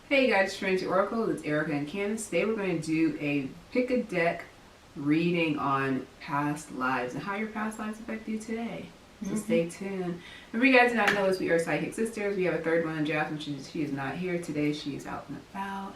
Hey guys, Trinity Oracles. It's Erica and Candace. Today we're going to do a pick a deck reading on past lives and how your past lives affect you today. So stay tuned. If you guys do not know us, we are psychic sisters. We have a third one, Jasmine. She is not here today. She is out and about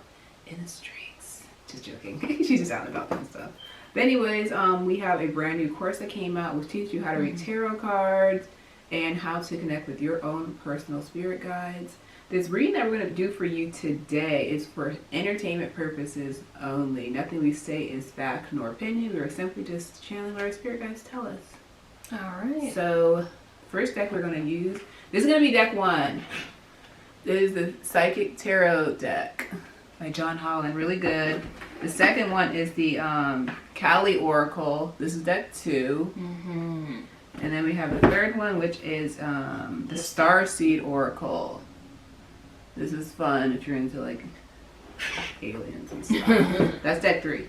in the streets. Just joking. She's just out and about and stuff. But anyways, we have a brand new course that came out which teaches you how to read tarot cards and how to connect with your own personal spirit guides. This reading that we're going to do for you today is for entertainment purposes only. Nothing we say is fact nor opinion. We are simply just channeling what our spirit guides tell us. Alright. So, first deck we're going to use, this is going to be deck 1. This is the Psychic Tarot deck by John Holland. Really good. The second one is the Trinity Oracle. This is deck 2. And then we have the third one, which is the Starseed Oracle. This is fun if you're into like aliens and stuff. That's deck 3.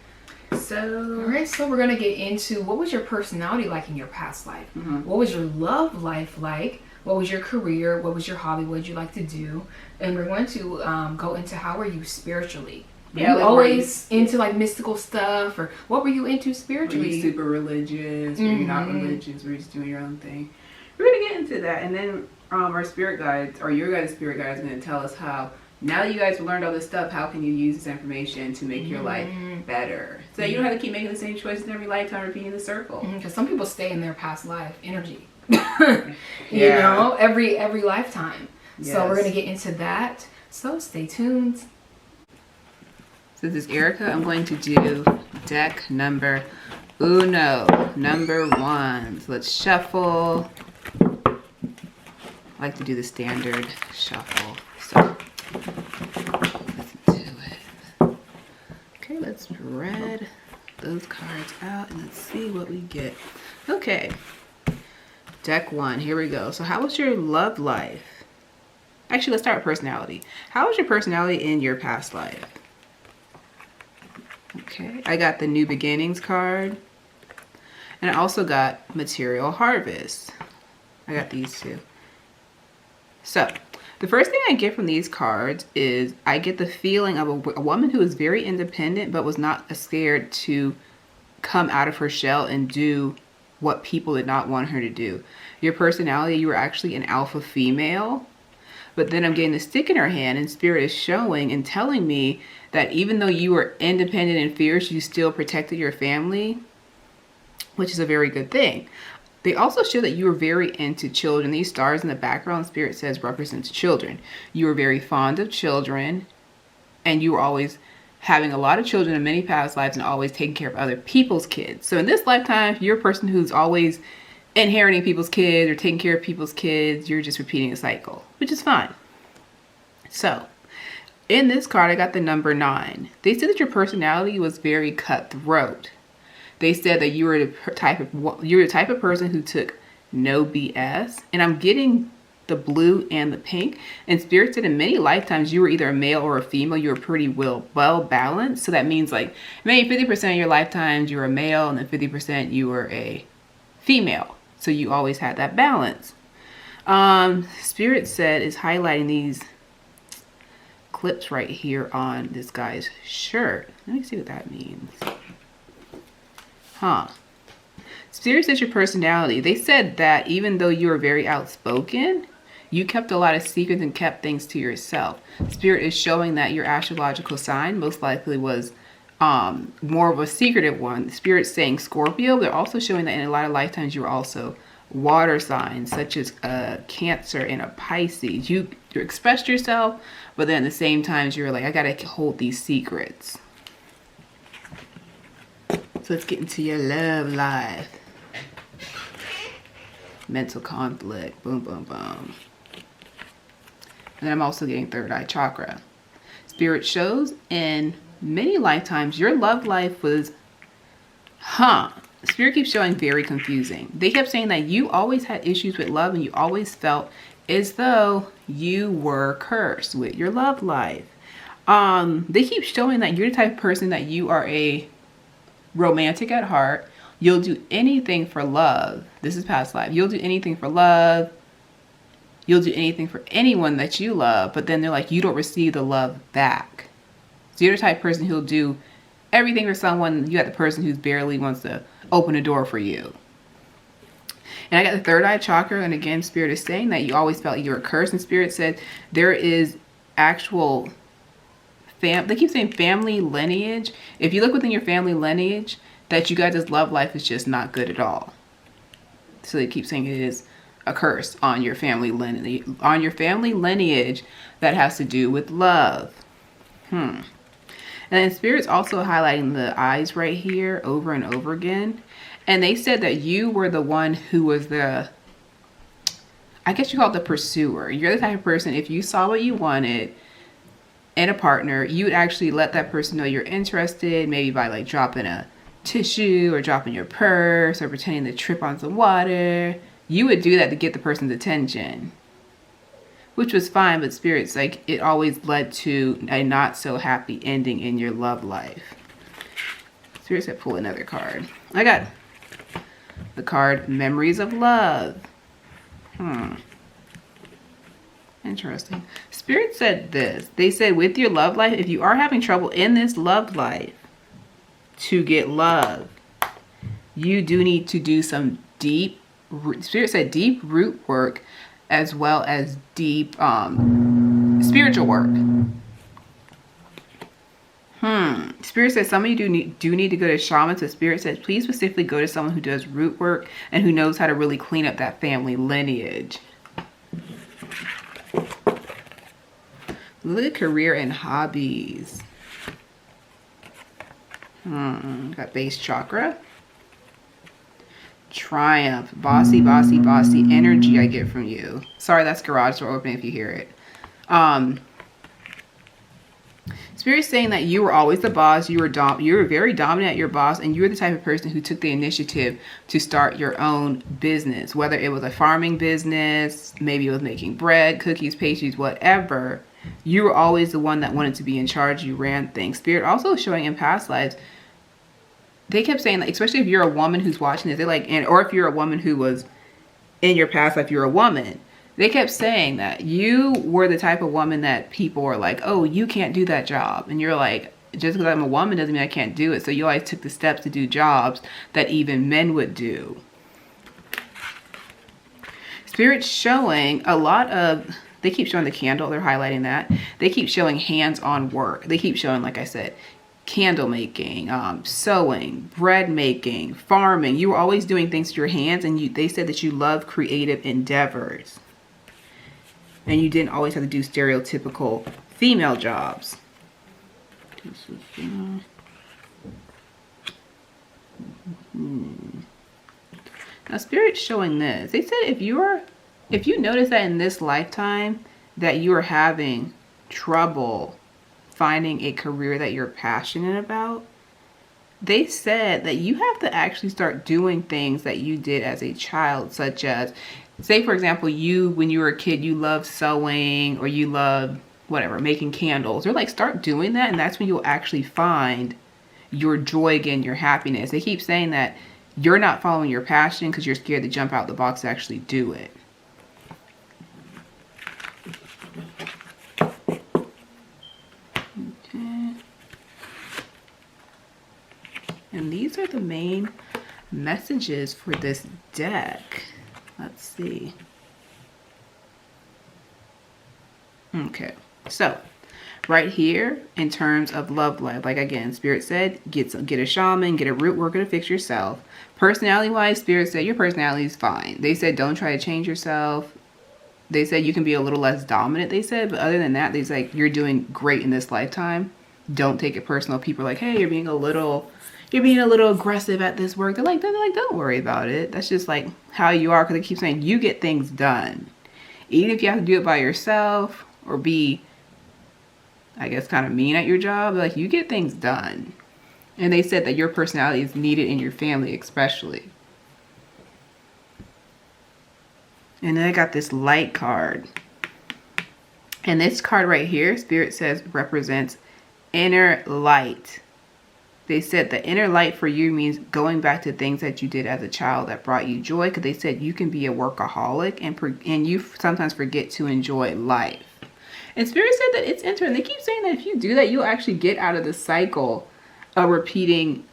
Alright, so we're gonna get into what was your personality like in your past life? What was your love life like? What was your career? What was your hobby? What did you like to do? And we're going to go into how were you spiritually? Yeah, were you always into like mystical stuff, or what were you into spiritually? Were you super religious? Were you not religious? Were you just doing your own thing? We're gonna get into that, and then our spirit guides, or your guys' spirit guides, are gonna tell us how. Now that you guys have learned all this stuff, how can you use this information to make your life better? So you don't have to keep making the same choices in every lifetime, repeating the circle. Because some people stay in their past life energy, you know, every lifetime. Yes. So we're gonna get into that. So stay tuned. So this is Erica. I'm going to do deck number uno, number 1. So let's shuffle. I like to do the standard shuffle. So let's do it. Okay, let's spread those cards out and let's see what we get. Okay, deck 1. Here we go. So how was your love life? Actually, let's start with personality. How was your personality in your past life? Okay, I got the New Beginnings card. And I also got Material Harvest. I got these two. So, the first thing I get from these cards is I get the feeling of a woman who is very independent but was not scared to come out of her shell and do what people did not want her to do. Your personality, you were actually an alpha female. But then I'm getting the stick in her hand, and Spirit is showing and telling me that even though you were independent and fierce, you still protected your family, which is a very good thing. They also show that you were very into children. These stars in the background, Spirit says, represents children. You were very fond of children, and you were always having a lot of children in many past lives and always taking care of other people's kids. So in this lifetime, you're a person who's always inheriting people's kids or taking care of people's kids. You're just repeating a cycle, which is fine. So in this card, I got the number 9. They said that your personality was very cutthroat. They said that you were the type of person who took no BS. And I'm getting the blue and the pink. And Spirit said in many lifetimes you were either a male or a female. You were pretty well balanced. So that means like maybe 50% of your lifetimes you were a male, and then 50% you were a female. So you always had that balance. Spirit said is highlighting these clips right here on this guy's shirt. Let me see what that means. Spirit says your personality. They said that even though you were very outspoken, you kept a lot of secrets and kept things to yourself. Spirit is showing that your astrological sign most likely was more of a secretive one. Spirit's saying Scorpio. They're also showing that in a lot of lifetimes you were also water signs, such as Cancer and a Pisces. You expressed yourself, but then at the same time you were like, I gotta hold these secrets. So let's get into your love life. Mental conflict. Boom, boom, boom. And then I'm also getting third eye chakra. Spirit shows in many lifetimes your love life was, Spirit keeps showing very confusing. They kept saying that you always had issues with love and you always felt as though you were cursed with your love life. They keep showing that you're the type of person that you are a romantic at heart. You'll do anything for love. This is past life. You'll do anything for love. You'll do anything for anyone that you love, but then they're like, you don't receive the love back. So you're the type of person who'll do everything for someone. You got the person who's barely wants to open a door for you. And I got the third eye chakra. And again, Spirit is saying that you always felt you were cursed. And Spirit said there is actual they keep saying family lineage. If you look within your family lineage, that you guys' love life is just not good at all. So they keep saying it is a curse on your family lineage that has to do with love. And then Spirit's also highlighting the eyes right here over and over again. And they said that you were the one who was I guess you call it the pursuer. You're the type of person, if you saw what you wanted in a partner, you would actually let that person know you're interested, maybe by like dropping a tissue or dropping your purse or pretending to trip on some water. You would do that to get the person's attention, which was fine, but Spirit's like it always led to a not so happy ending in your love life. Spirit said pull another card. I got the card Memories of Love. Interesting. Spirit said this. They said with your love life, if you are having trouble in this love life to get love, you do need to do some deep, Spirit said deep root work as well as deep spiritual work. Spirit says some of you do need to go to shaman. So Spirit says please specifically go to someone who does root work and who knows how to really clean up that family lineage. Look at career and hobbies. Got base chakra. Triumph. Bossy, bossy, bossy energy I get from you. Sorry, that's garage door opening if you hear it. Spirit's saying that you were always the boss. You were very dominant at your boss, and you were the type of person who took the initiative to start your own business. Whether it was a farming business, maybe it was making bread, cookies, pastries, whatever. You were always the one that wanted to be in charge. You ran things. Spirit also showing in past lives, they kept saying that, especially if you're a woman who's watching this, they're like, or if you're a woman who was in your past life, you're a woman. They kept saying that you were the type of woman that people were like, oh, you can't do that job. And you're like, just because I'm a woman doesn't mean I can't do it. So you always took the steps to do jobs that even men would do. Spirit's showing a lot of, they keep showing the candle. They're highlighting that. They keep showing hands-on work. They keep showing, like I said, candle making, sewing, bread making, farming. You were always doing things with your hands, and they said that you love creative endeavors. And you didn't always have to do stereotypical female jobs. Now Spirit's showing this. They said if you notice that in this lifetime that you are having trouble finding a career that you're passionate about, they said that you have to actually start doing things that you did as a child, such as, say for example, when you were a kid, you loved sewing or you loved whatever, making candles. They're like, start doing that, and that's when you'll actually find your joy again, your happiness. They keep saying that you're not following your passion because you're scared to jump out the box to actually do it. Okay. And these are the main messages for this deck. Let's see. Okay, so right here in terms of love life, like again, Spirit said, get a shaman, get a root worker to fix yourself. Personality wise, Spirit said your personality is fine. They said don't try to change yourself. They said you can be a little less dominant, they said, but other than that, they said like, you're doing great in this lifetime. Don't take it personal. People are like, hey, you're being a little aggressive at this work. They're like, don't worry about it. That's just like how you are, because they keep saying you get things done. Even if you have to do it by yourself or be, I guess, kind of mean at your job, like you get things done. And they said that your personality is needed in your family especially. And then I got this light card. And this card right here, Spirit says, represents inner light. They said the inner light for you means going back to things that you did as a child that brought you joy. Because they said you can be a workaholic and you sometimes forget to enjoy life. And Spirit said that it's interesting. They keep saying that if you do that, you'll actually get out of the cycle of repeating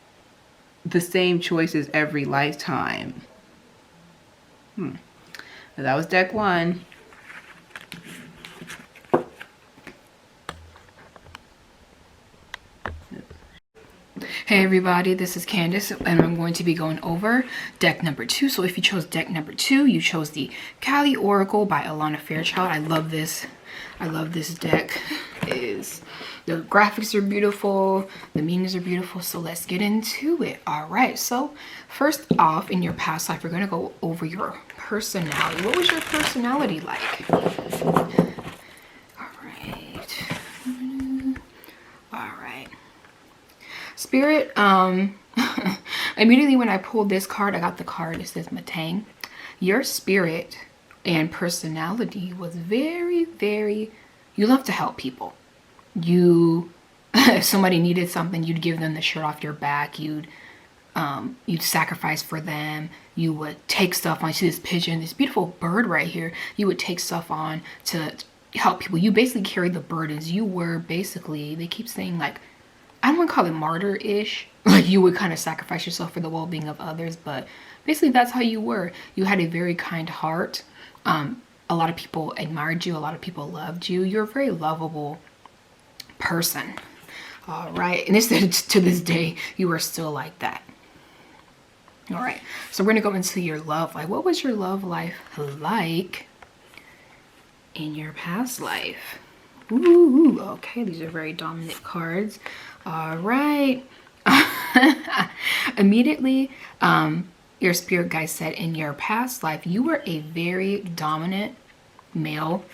the same choices every lifetime. That was deck 1. Hey everybody, this is Candace, and I'm going to be going over deck number 2. So if you chose deck number 2, you chose the Trinity Oracle by Alana Fairchild. I love this. I love this deck. The graphics are beautiful, the meanings are beautiful, so let's get into it. All right, so first off, in your past life, we're going to go over your personality. What was your personality like? All right. Spirit, immediately when I pulled this card, I got the card, it says Matang. Your spirit and personality was very, very, you love to help people. You, if somebody needed something, you'd give them the shirt off your back. You'd sacrifice for them. You would take stuff on. See this pigeon, this beautiful bird right here. You would take stuff on to help people. You basically carried the burdens. You were basically, they keep saying like, I don't want to call it martyr-ish. Like you would kind of sacrifice yourself for the well-being of others. But basically that's how you were. You had a very kind heart. A lot of people admired you. A lot of people loved you. You're a very lovable person. All right. And to this day, you are still like that. All right. So we're going to go into your love life. What was your love life like in your past life? Ooh, okay. These are very dominant cards. All right. Immediately, your spirit guide said in your past life, you were a very dominant male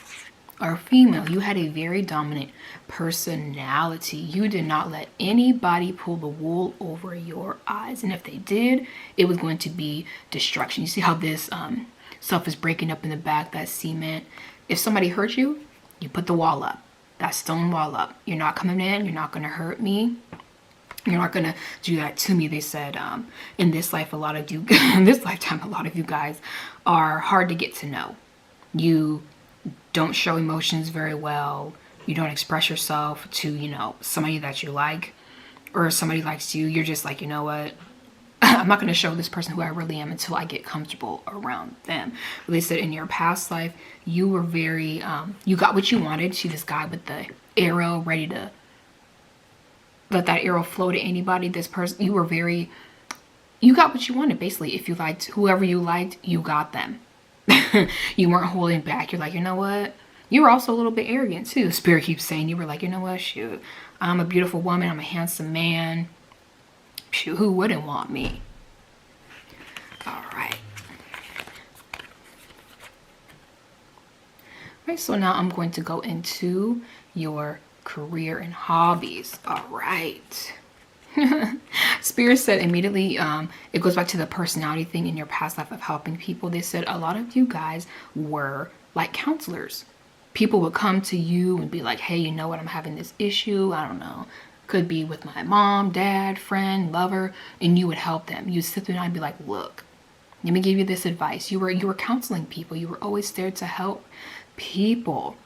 or female. You had a very dominant personality. You did not let anybody pull the wool over your eyes. And if they did, it was going to be destruction. You see how this stuff is breaking up in the back, that cement. If somebody hurt you, you put the wall up, that stone wall up. You're not coming in. You're not going to hurt me. You're not going to do that to me. They said in this life, in this lifetime, a lot of you guys are hard to get to know. You don't show emotions very well. You don't express yourself to, somebody that you like, or somebody likes you. You're just like, you know what? I'm not going to show this person who I really am until I get comfortable around them. But they said in your past life, you were very, you got what you wanted. See this guy with the arrow ready to let that arrow flow to anybody. This person, you got what you wanted. Basically, if you liked whoever you liked, you got them. You weren't holding back. You're like, you know what? You were also a little bit arrogant too. Spirit keeps saying, you were like, you know what? Shoot, I'm a beautiful woman. I'm a handsome man. Shoot, who wouldn't want me? All right. Right, so now I'm going to go into your career and hobbies. All right. Spirit said immediately, it goes back to the personality thing in your past life of helping people. They said a lot of you guys were like counselors. People would come to you and be like, hey, you know what? I'm having this issue. I don't know. Could be with my mom, dad, friend, lover, and you would help them. You'd sit there and be like, look, let me give you this advice. You were counseling people. You were always there to help people.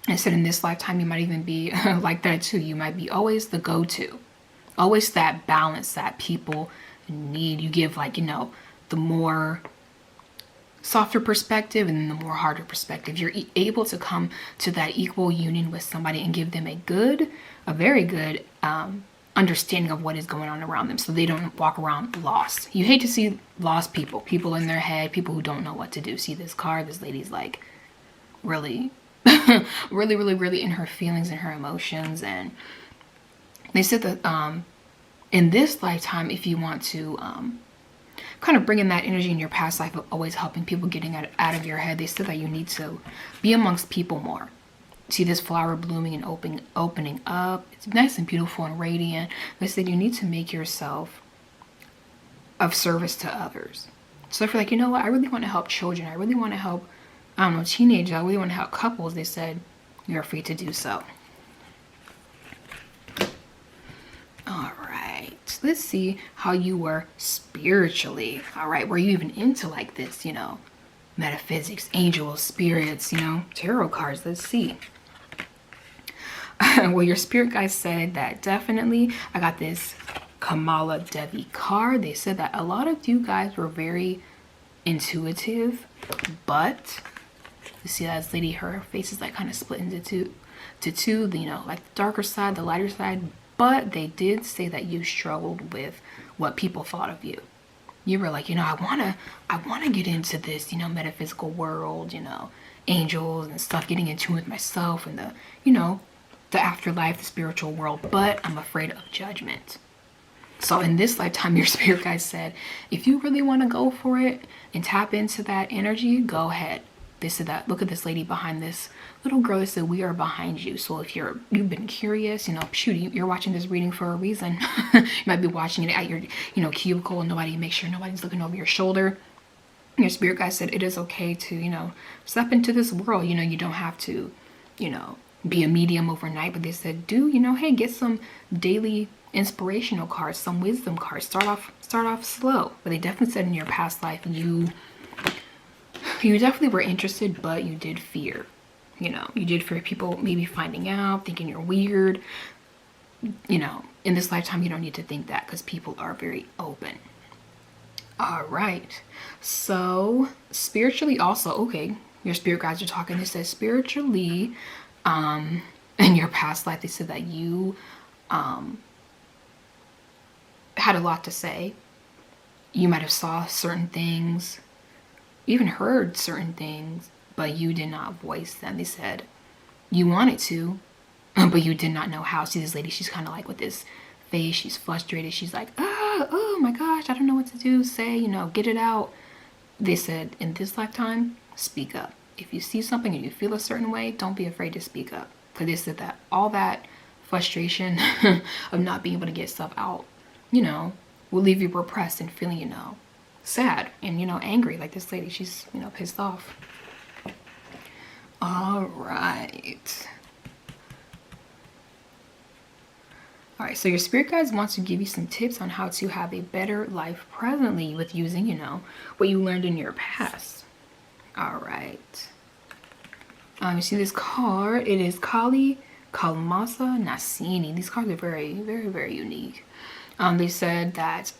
I said in this lifetime, you might even be like that too. You might be always the go-to. Always that balance that people need. You give the more softer perspective and the more harder perspective. You're able to come to that equal union with somebody and give them a very good understanding of what is going on around them, so they don't walk around lost. You hate to see lost people in their head, people who don't know what to do. See this card, this lady's like really, really in her feelings and her emotions. And they said that in this lifetime, if you want to kind of bring in that energy in your past life of always helping people, getting out of your head, they said that you need to be amongst people more. See this flower blooming and opening up. It's nice and beautiful and radiant. They said you need to make yourself of service to others. So if you're like, you know what, I really want to help children. I really want to help, teenagers. I really want to help couples. They said you're free to do so. All right. let's see how you were spiritually. All right, were you even into like this, you know, metaphysics, angels, spirits, you know, tarot cards? Let's see. Well, your spirit guys said that definitely. I got this Kamala Devi card. They said that a lot of you guys were very intuitive, but you see that lady, her face is like kind of split into two, you know, like the darker side, the lighter side. But they did say that you struggled with what people thought of you. You were like, you know, I wanna get into this, you know, metaphysical world, you know, angels and stuff, getting in tune with myself and the, you know, the afterlife, the spiritual world, but I'm afraid of judgment. So in this lifetime, your spirit guide said, if you really want to go for it and tap into that energy, go ahead. They said that, look at this lady behind this little girl. They said, we are behind you. So if you've been curious, you know, shoot, you're watching this reading for a reason. You might be watching it at your, you know, cubicle and make sure nobody's looking over your shoulder. Your spirit guide said it is okay to, you know, step into this world. You know, you don't have to, you know, be a medium overnight, but they said, you know, hey, get some daily inspirational cards, some wisdom cards. Start off slow. But they definitely said in your past life you definitely were interested, but you did fear. You know, you did fear people maybe finding out, thinking you're weird. You know, in this lifetime you don't need to think that because people are very open. All right, so spiritually also, okay, your spirit guides are talking. It says spiritually, in your past life, they said that you had a lot to say. You might have saw certain things, even heard certain things, but you did not voice them. They said you wanted to, but you did not know how. See this lady, she's kind of like with this face, she's frustrated. She's like, oh my gosh, I don't know what to do. Say, you know, get it out. They said in this lifetime, speak up. If you see something and you feel a certain way, don't be afraid to speak up. Because they said that all that frustration of not being able to get stuff out, you know, will leave you repressed and feeling, you know, sad and, you know, angry. Like this lady, she's, you know, pissed off. All right. All right, so your spirit guides wants to give you some tips on how to have a better life presently with using, you know, what you learned in your past. All right. You see this card? It is Kali Kalmasa Nasini. These cards are very, very, very unique. They said that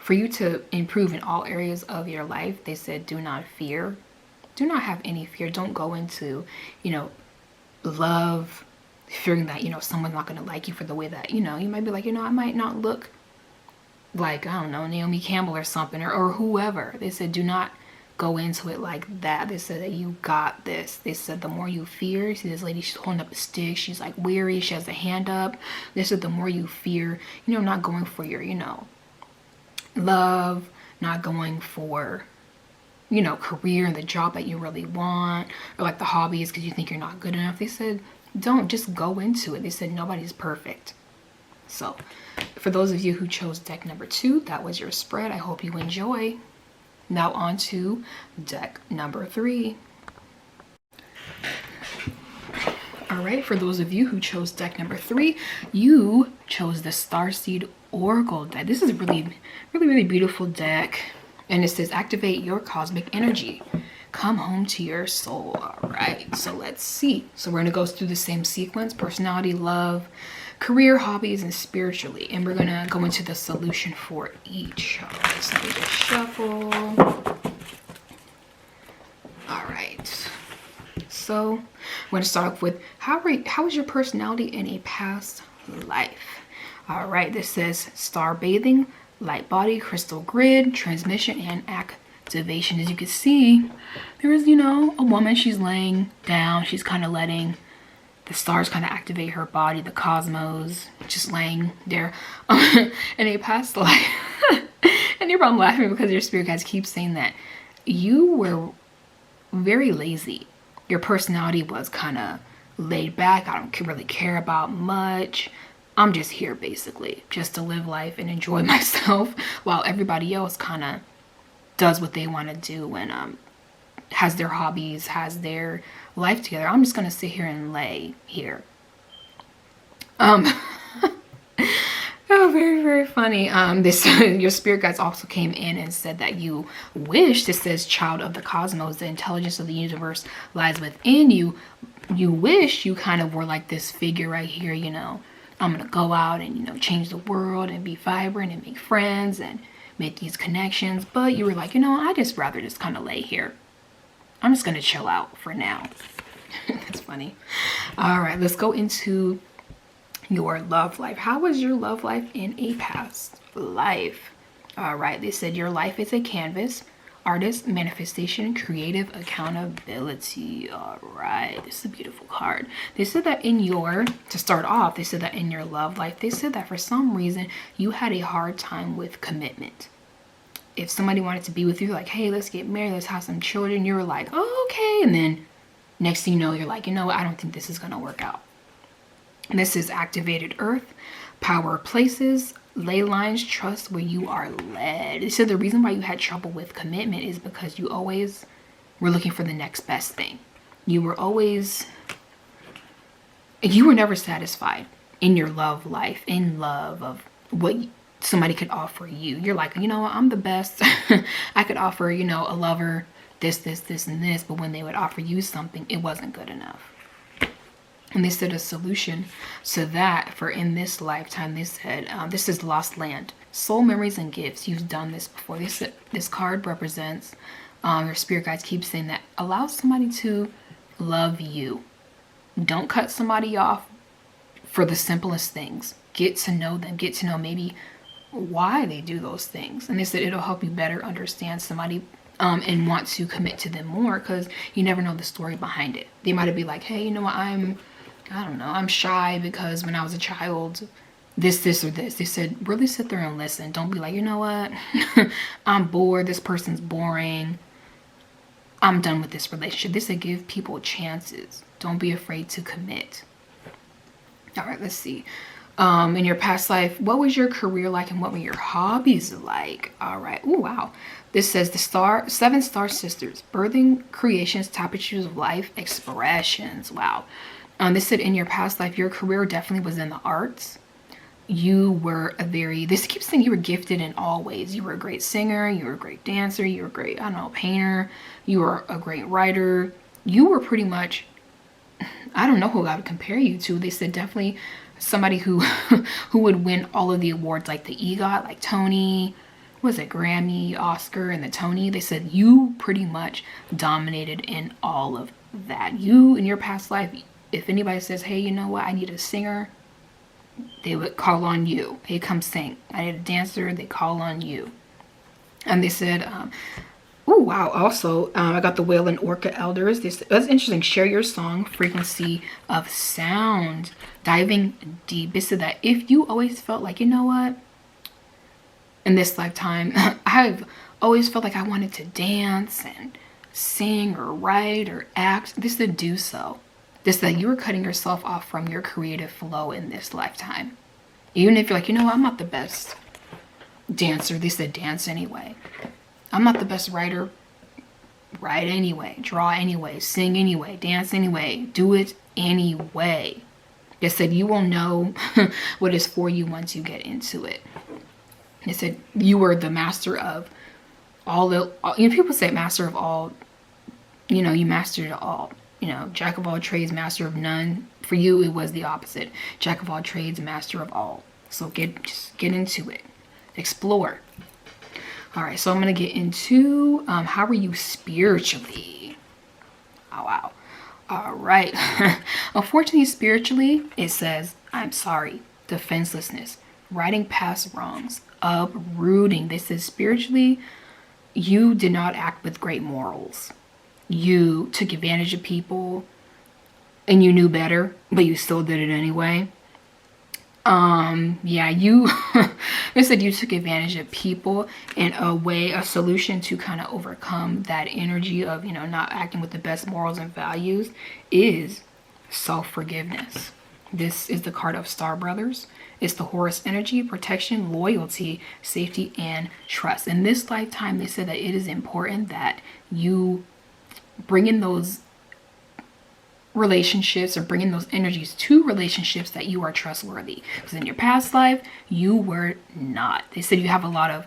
for you to improve in all areas of your life, they said do not fear. Do not have any fear. Don't go into, you know, love fearing that, you know, someone's not going to like you for the way that, you know, you might be like, you know, I might not look like, I don't know, Naomi Campbell or something, or whoever. They said do not go into it like that. They said that you got this. They said the more you fear, see this lady, she's holding up a stick, she's like weary, she has a hand up. They said the more you fear, you know, not going for your, you know, love, not going for, you know, career and the job that you really want, or like the hobbies because you think you're not good enough. They said don't, just go into it. They said nobody's perfect. So for those of you who chose deck number 2, that was your spread. I hope you enjoy. Now on to deck number 3. All right, for those of you who chose deck number 3, you chose the Starseed Oracle deck. This is a really, really, really beautiful deck. And it says activate your cosmic energy. Come home to your soul. All right, so let's see. So we're gonna go through the same sequence: personality, love, career, hobbies, and spiritually. And we're gonna go into the solution for each. All right, so let me just shuffle. All right, so I'm gonna start off with how is your personality in a past life? All right, this says star bathing, light body, crystal grid, transmission, and activation. As you can see, there is, you know, a woman. She's laying down. She's kind of letting the stars kind of activate her body, the cosmos, just laying there in a past life. And I'm laughing because your spirit guides keep saying that you were very lazy. Your personality was kind of laid back. I don't really care about much. I'm just here basically just to live life and enjoy myself while everybody else kind of does what they want to do and has their hobbies, has their life together. I'm just gonna sit here and lay here. Oh so very, very funny. This your spirit guides also came in and said that you wish, this says child of the cosmos, the intelligence of the universe lies within you. You wish you kind of were like this figure right here, you know, I'm gonna go out and, you know, change the world and be vibrant and make friends and make these connections. But you were like, you know, I just rather just kind of lay here. I'm just gonna chill out for now. That's funny. All right, let's go into your love life. How was your love life in a past life? All right, they said your life is a canvas, artist, manifestation, creative accountability. All right, this is a beautiful card. They said that to start off, they said that in your love life, they said that for some reason you had a hard time with commitment. If somebody wanted to be with you, like, hey, let's get married, let's have some children, you were like, oh, okay. And then next thing you know, you're like, you know what, I don't think this is gonna work out. This is activated earth, power places, ley lines, trust where you are led. So the reason why you had trouble with commitment is because you always were looking for the next best thing. You were never satisfied in your love life, in love of what somebody could offer you. You're like, you know what, I'm the best. I could offer, you know, a lover this, and this, but when they would offer you something, it wasn't good enough. And they said a solution to that for in this lifetime, they said, this is lost land, soul memories and gifts. You've done this before. They said this card represents, your spirit guides keep saying that allow somebody to love you. Don't cut somebody off for the simplest things. Get to know them, get to know maybe why they do those things. And they said it'll help you better understand somebody and want to commit to them more, because you never know the story behind it. They might be like, hey, you know what, I don't know, I'm shy because when I was a child, this or this. They said, really sit there and listen. Don't be like, you know what, I'm bored, this person's boring, I'm done with this relationship. They said, give people chances. Don't be afraid to commit. All right, let's see. In your past life, what was your career like and what were your hobbies like? All right. Oh, wow. This says the 7 star sisters, birthing creations, tapestries of life, expressions. Wow. This said in your past life, your career definitely was in the arts. You were this keeps saying you were gifted in all ways. You were a great singer, you were a great dancer, you were a great, I don't know, painter, you were a great writer. You were pretty much, I don't know who I would compare you to. They said definitely somebody who would win all of the awards, like the EGOT, like Tony, was it Grammy, Oscar, and the Tony. They said you pretty much dominated in all of that. You, in your past life, if anybody says, hey, you know what, I need a singer, they would call on you. Hey, come sing. I need a dancer, they call on you. And they said, oh, wow. Also, I got the whale and orca elders. That's interesting. Share your song, frequency of sound, diving deep. They said that if you always felt like, you know what, in this lifetime, I've always felt like I wanted to dance and sing or write or act, this to do so. This that you were cutting yourself off from your creative flow in this lifetime. Even if you're like, you know what, I'm not the best dancer. They said dance anyway. I'm not the best writer. Write anyway. Draw anyway. Sing anyway. Dance anyway. Do it anyway. They said you will know what is for you once you get into it. They said you were the master of people say master of all, you know, you mastered it all. You know, jack of all trades, master of none. For you, it was the opposite. Jack of all trades, master of all. So just get into it. Explore. All right, so I'm going to get into how are you spiritually? Oh, wow. All right. Unfortunately, spiritually, it says, I'm sorry. Defenselessness. Righting past wrongs. Uprooting. This is spiritually, you did not act with great morals. You took advantage of people and you knew better, but you still did it anyway. They said you took advantage of people, and a solution to kind of overcome that energy of, you know, not acting with the best morals and values is self-forgiveness. This is the card of Star Brothers. It's the Horus energy, protection, loyalty, safety, and trust. In this lifetime, they said that it is important that you bring in those relationships or bringing those energies to relationships that you are trustworthy. Because in your past life, you were not. They said you have a lot of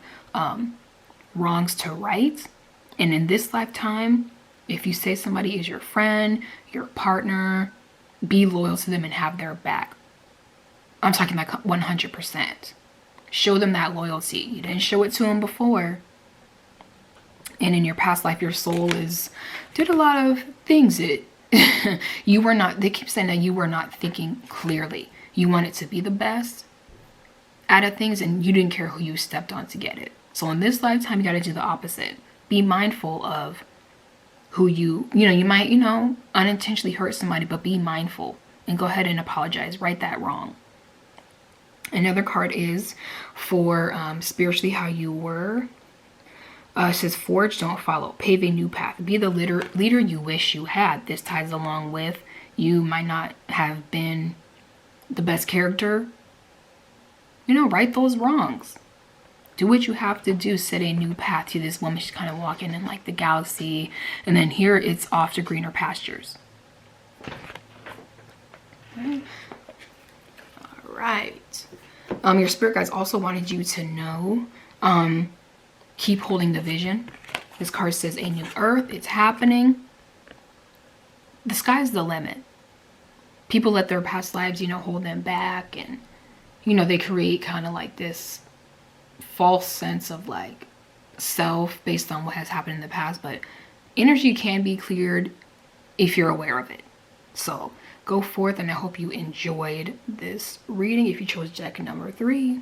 wrongs to right. And in this lifetime, if you say somebody is your friend, your partner, be loyal to them and have their back. I'm talking like 100%. Show them that loyalty. You didn't show it to them before. And in your past life, your soul did a lot of things. You were not, they keep saying that you were not thinking clearly. You wanted to be the best out of things and you didn't care who you stepped on to get it. So in this lifetime, you got to do the opposite. Be mindful of who you might, unintentionally hurt somebody, but be mindful and go ahead and apologize. Right that wrong. Another card is for spiritually how you were. It says, forge, don't follow. Pave a new path. Be the leader you wish you had. This ties along with you might not have been the best character. Right those wrongs. Do what you have to do. Set a new path to this woman. She's kind of walking in like the galaxy. And then here it's off to greener pastures. Okay. All right. Your spirit guides also wanted you to know, keep holding the vision. This card says a new earth. It's happening. The sky's the limit. People let their past lives, hold them back. And, they create kind of like this false sense of like self based on what has happened in the past. But energy can be cleared if you're aware of it. So go forth, and I hope you enjoyed this reading. If you chose deck number 3.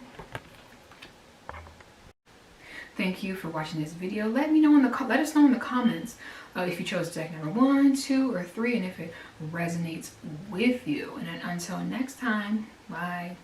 Thank you for watching this video. Let us know in the comments if you chose deck number 1, 2, or 3, and if it resonates with you. And then until next time, bye.